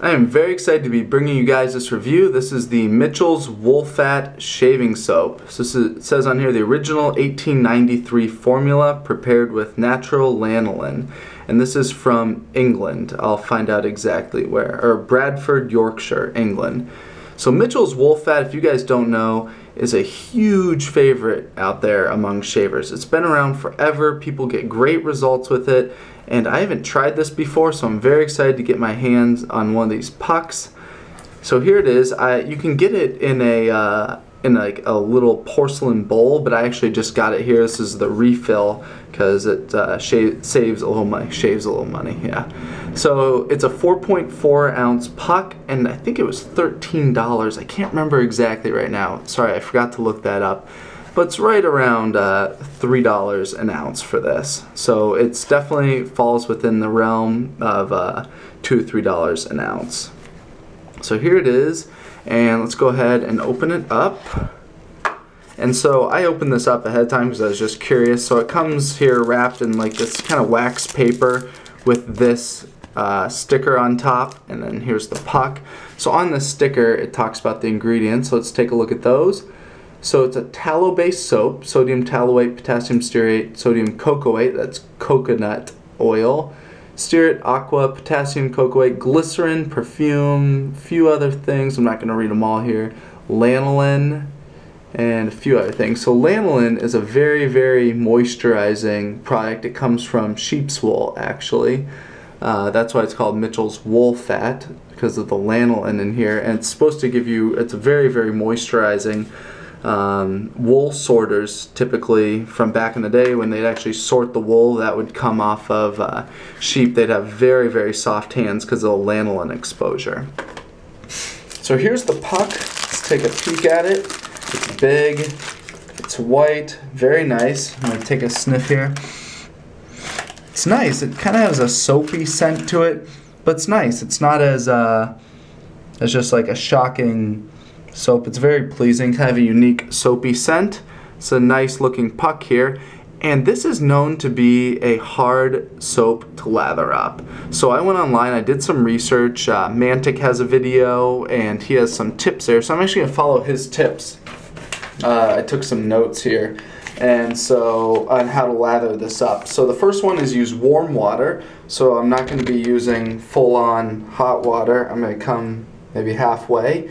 I am very excited to be bringing you guys this review. This is the Mitchell's Wool Fat Shaving Soap. So it says on here the original 1893 formula prepared with natural lanolin. And this is from England. I'll find out exactly where. Or Bradford, Yorkshire, England. So Mitchell's Wool Fat, if you guys don't know, is a huge favorite out there among shavers. It's been around forever. People get great results with it. And I haven't tried this before, so I'm very excited to get my hands on one of these pucks. So here it is. You can get it in like a little porcelain bowl, but I actually just got it here. This is the refill because it saves a little money. Shaves a little money, yeah. So it's a 4.4 ounce puck, and I think it was $13. I can't remember exactly right now. Sorry, I forgot to look that up. But it's right around $3 an ounce for this. So it's definitely falls within the realm of $2 to $3 an ounce. So here it is, and let's go ahead and open it up. And so I opened this up ahead of time because I was just curious. So it comes here wrapped in like this kind of wax paper with this sticker on top, and then here's the puck. So on the sticker it talks about the ingredients, so let's take a look at those. So it's a tallow-based soap, sodium tallowate, potassium stearate, sodium cocoate, that's coconut oil, stearate, aqua, potassium cocoate, glycerin, perfume, a few other things, I'm not going to read them all here, lanolin, and a few other things. So lanolin is a very, very moisturizing product. It comes from sheep's wool, actually. That's why it's called Mitchell's Wool Fat, because of the lanolin in here, and it's supposed to give you, it's a very, very moisturizing. Wool sorters, typically from back in the day when they'd actually sort the wool that would come off of sheep, they'd have very, very soft hands because of the lanolin exposure. So here's the puck. Let's take a peek at it. It's big, it's white, very nice. I'm going to take a sniff here. It's nice. It kind of has a soapy scent to it, but it's nice. It's not as just like a shocking soap. It's very pleasing, kind of a unique soapy scent. It's a nice looking puck here, and this is known to be a hard soap to lather up. So I went online, I did some research. Mantic has a video and he has some tips there, so I'm actually going to follow his tips. I took some notes here, and so on how to lather this up. So the first one is use warm water. So I'm not going to be using full-on hot water. I'm going to come maybe halfway.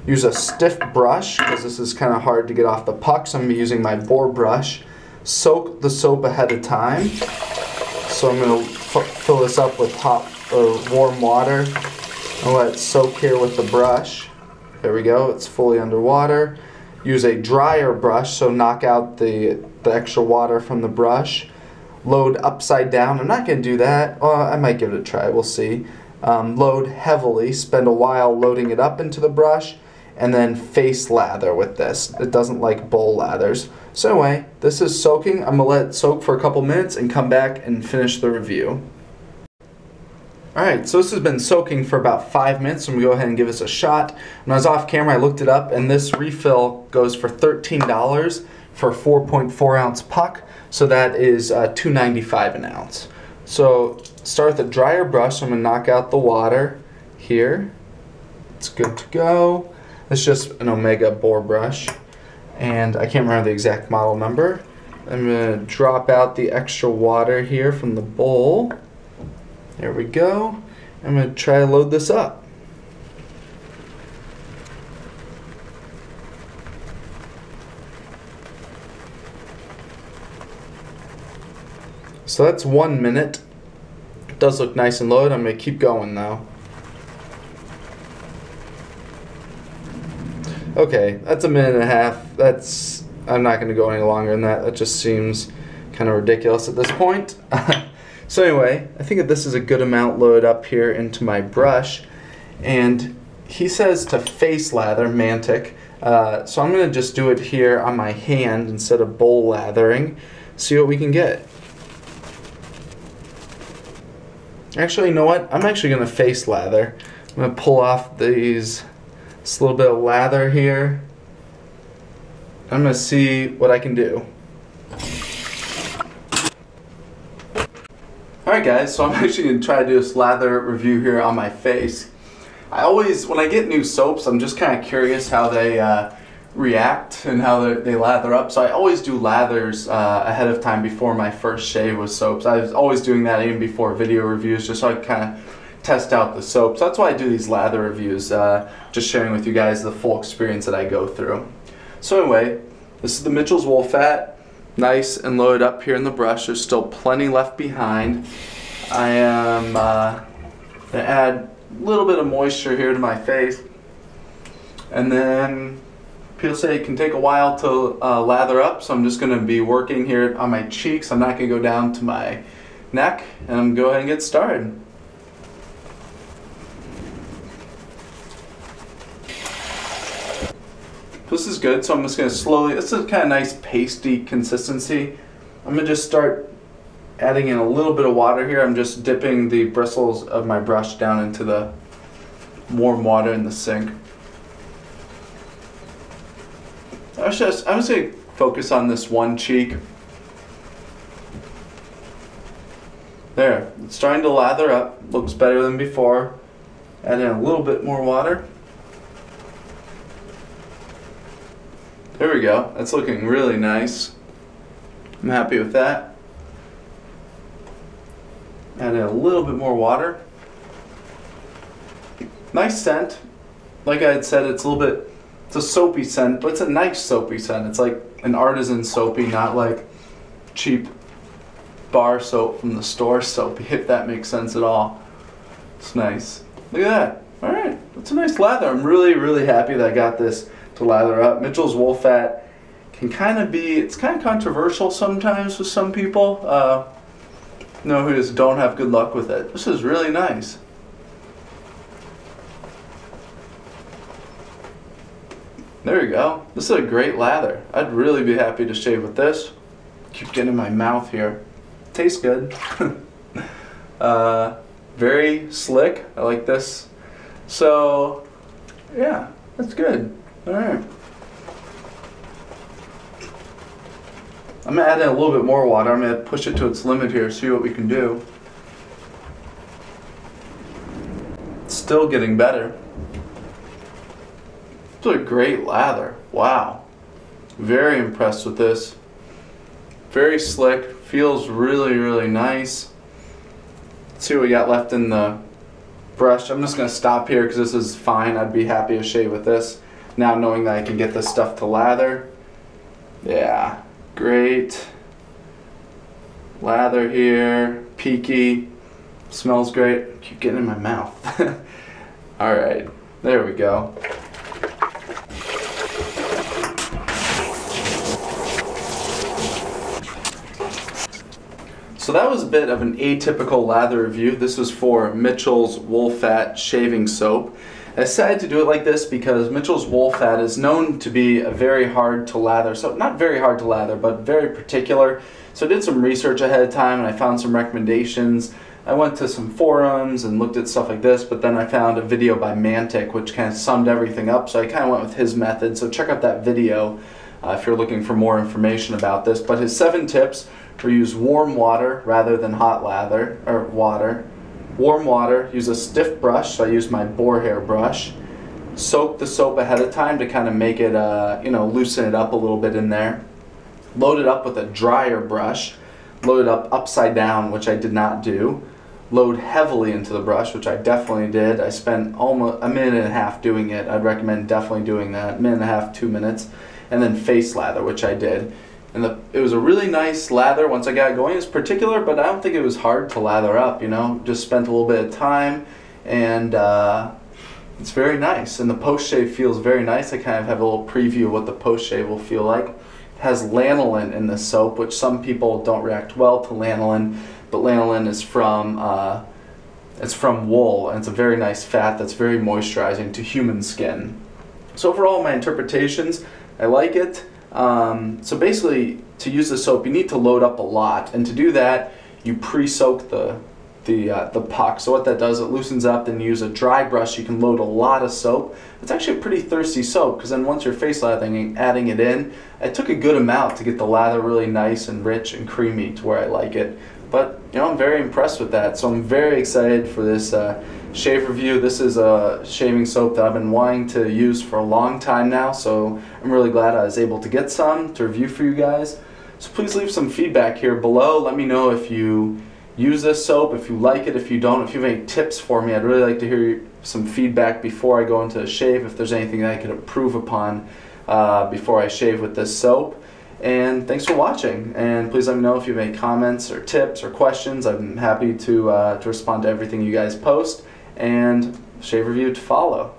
Use a stiff brush, because this is kind of hard to get off the puck, so I'm going to be using my boar brush. Soak the soap ahead of time. So I'm going to fill this up with hot or warm water and let it soak here with the brush. There we go, it's fully underwater. Use a drier brush, so knock out the extra water from the brush. Load upside down. I'm not going to do that. I might give it a try, we'll see. Load heavily, spend a while loading it up into the brush, and then face lather with this. It doesn't like bowl lathers. So anyway, this is soaking. I'm going to let it soak for a couple minutes and come back and finish the review. Alright, so this has been soaking for about 5 minutes, so I'm going to go ahead and give this a shot. When I was off camera, I looked it up, and this refill goes for $13 for a 4.4 ounce puck, so that is $2.95 an ounce. So start with a drier brush. I'm going to knock out the water here. It's good to go. It's just an Omega boar brush, and I can't remember the exact model number. I'm going to drop out the extra water here from the bowl. There we go. I'm going to try to load this up. So that's 1 minute. It does look nice and loaded. I'm going to keep going though. Okay, that's 1.5 minutes. I'm not going to go any longer than that. That just seems kind of ridiculous at this point. So anyway, I think that this is a good amount loaded up here into my brush. And he says to face lather, Mantic. So I'm going to just do it here on my hand instead of bowl lathering. See what we can get. Actually, you know what? I'm actually going to face lather. I'm going to pull off this little bit of lather here. I'm going to see what I can do. Alright guys, so I'm actually going to try to do this lather review here on my face. when I get new soaps, I'm just kind of curious how they react and how they lather up. So I always do lathers ahead of time before my first shave with soaps. I was always doing that even before video reviews, just so I kind of test out the soaps. That's why I do these lather reviews, just sharing with you guys the full experience that I go through. So anyway, this is the Mitchell's Wool Fat, nice and loaded up here in the brush. There's still plenty left behind. I am going to add a little bit of moisture here to my face, and then people say it can take a while to lather up, so I'm just going to be working here on my cheeks. I'm not going to go down to my neck, and I'm going to go ahead and get started. This is good, so I'm just going to slowly, this is kind of nice pasty consistency. I'm going to just start adding in a little bit of water here. I'm just dipping the bristles of my brush down into the warm water in the sink. I'm just going to focus on this one cheek. There, it's starting to lather up, looks better than before. Add in a little bit more water. There we go, that's looking really nice. I'm happy with that. Add in a little bit more water. Nice scent. Like I had said, it's a little bit, it's a soapy scent, but it's a nice soapy scent. It's like an artisan soapy, not like cheap bar soap from the store soapy, if that makes sense at all. It's nice. Look at that. Alright, that's a nice lather. I'm really happy that I got this to lather up. Mitchell's Wool Fat can kind of be, it's kind of controversial sometimes with some people, who just don't have good luck with it. This is really nice. There you go. This is a great lather. I'd really be happy to shave with this. Keep getting in my mouth here. Tastes good. Very slick. I like this. So, yeah, that's good. Alright. I'm going to add in a little bit more water. I'm going to push it to its limit here, see what we can do. It's still getting better. It's a great lather. Wow. Very impressed with this. Very slick. Feels really nice. Let's see what we got left in the brush. I'm just going to stop here because this is fine. I'd be happy to shave with this. Now knowing that I can get this stuff to lather. Yeah, great. Lather here, peaky. Smells great. Keep getting in my mouth. Alright, there we go. So that was a bit of an atypical lather review. This was for Mitchell's Wool Fat Shaving Soap. I decided to do it like this because Mitchell's Wool Fat is known to be a very hard to lather, so not very hard to lather, but very particular. So I did some research ahead of time and I found some recommendations. I went to some forums and looked at stuff like this, but then I found a video by Mantic which kind of summed everything up, so I kind of went with his method. So check out that video if you're looking for more information about this. But his 7 tips were: use warm water rather than hot lather, or water. Warm water, use a stiff brush, so I used my boar hair brush. Soak the soap ahead of time to kind of make it, loosen it up a little bit in there. Load it up with a drier brush. Load it up upside down, which I did not do. Load heavily into the brush, which I definitely did. I spent almost a minute and a half doing it. I'd recommend definitely doing that. Minute and a half, 2 minutes. And then face lather, which I did. And it was a really nice lather once I got it going. It's particular, but I don't think it was hard to lather up, Just spent a little bit of time, and it's very nice. And the post-shave feels very nice. I kind of have a little preview of what the post-shave will feel like. It has lanolin in this soap, which some people don't react well to lanolin, but lanolin is from wool, and it's a very nice fat that's very moisturizing to human skin. So overall, my interpretations, I like it. So basically, to use the soap, you need to load up a lot, and to do that, you pre-soak the puck. So what that does, it loosens up. Then you use a dry brush. You can load a lot of soap. It's actually a pretty thirsty soap, because then once you're face lathering, adding it in, I took a good amount to get the lather really nice and rich and creamy to where I like it. But I'm very impressed with that. So I'm very excited for this shave review. This is a shaving soap that I've been wanting to use for a long time now, so I'm really glad I was able to get some to review for you guys. So please leave some feedback here below. Let me know if you use this soap, if you like it, if you don't, if you have any tips for me. I'd really like to hear some feedback before I go into a shave, if there's anything that I could improve upon before I shave with this soap. And thanks for watching, and please let me know if you have any comments or tips or questions. I'm happy to respond to everything you guys post, and shave review to follow.